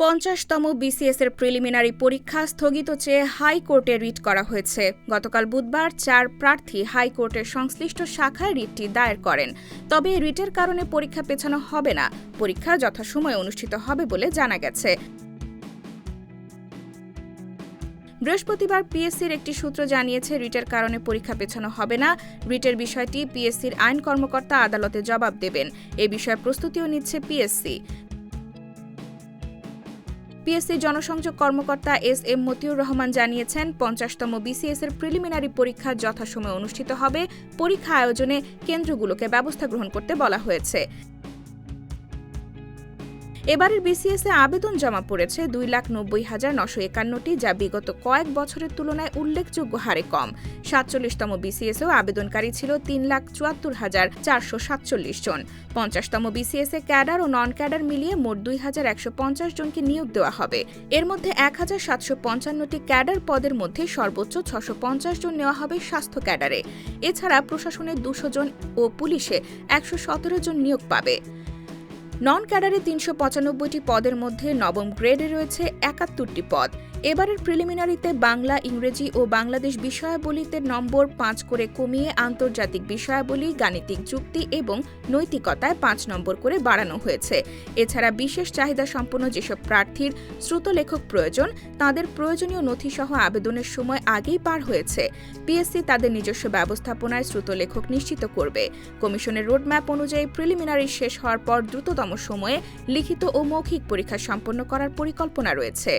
50তম BCS এর preliminary পরীক্ষা স্থগিত চেয়ে হাইকোর্টে রিট করা হয়েছে। গতকাল বুধবার 4 প্রার্থী হাইকোর্টের সংশ্লিষ্ট শাখায় রিটটি দায়ের করেন। তবে রিটের কারণে পরীক্ষা পেছানো হবে না, পরীক্ষা যথাসময়ে অনুষ্ঠিত হবে বলে জানা গেছে। বৃহস্পতিবার পিএসসির একটি সূত্র জানিয়েছে, রিটের কারণে পরীক্ষা পেছানো হবে না। রিটের বিষয়টি পিএসসির আইন কর্মকর্তা আদালতে জবাব দেবেন। এ বিষয়ে প্রস্তুতিও নিচ্ছে পিএসসি। পিএসসির জনসংযোগ কর্মকর্তা এস.এম. মতিউর রহমান জানিয়েছেন, 50তম বিসিএস এর প্রিলিমিনারি পরীক্ষা যথাসময়ে অনুষ্ঠিত হবে। পরীক্ষা আয়োজনে কেন্দ্রগুলোকে ব্যবস্থা গ্রহণ করতে বলা হয়েছে। এবারের বিসিএস-এ আবেদন জমা পড়েছে 2,90,951টি, যা বিগত কয়েক বছরের তুলনায় উল্লেখযোগ্য হারে কম। 47তম বিসিএস-এও আবেদনকারী ছিল 3,74,447 জন। 50তম বিসিএস-এ ক্যাডার ও নন ক্যাডার মিলিয়ে মোট 2,150 জনকে নিয়োগ দেওয়া হবে। এর মধ্যে 1,755টি ক্যাডার পদের মধ্যে সর্বোচ্চ 650 জন নেওয়া হবে স্বাস্থ্য ক্যাডারে। এছাড়া প্রশাসনে 200 জন ও পুলিশে 117 জন নিয়োগ পাবে। নন ক্যাডারে 395টি পদের মধ্যে নবম গ্রেডে রয়েছে 71টি পদ। এবারের প্রিলিমিনারিতে বাংলা, ইংরেজি ও বাংলাদেশ বিষয়াবলিতে নম্বর 5 করে কমিয়ে আন্তর্জাতিক বিষয়াবলি, গাণিতিক যুক্তি এবং নৈতিকতায় 5 নম্বর করে বাড়ানো হয়েছে। এছাড়া বিশেষ চাহিদা সম্পন্ন যেসব প্রার্থীর শ্রুতলেখক প্রয়োজন, তাদের প্রয়োজনীয় নথিসহ আবেদনের সময় আগেই পার হয়েছে। পিএসসি তাদের নিজস্ব ব্যবস্থাপনায় শ্রুতলেখক নিশ্চিত করবে। কমিশনের রোডম্যাপ অনুযায়ী প্রিলিমিনারি শেষ হওয়ার পর দ্রুততম সময়ে লিখিত ও মৌখিক পরীক্ষা সম্পন্ন করার পরিকল্পনা রয়েছে।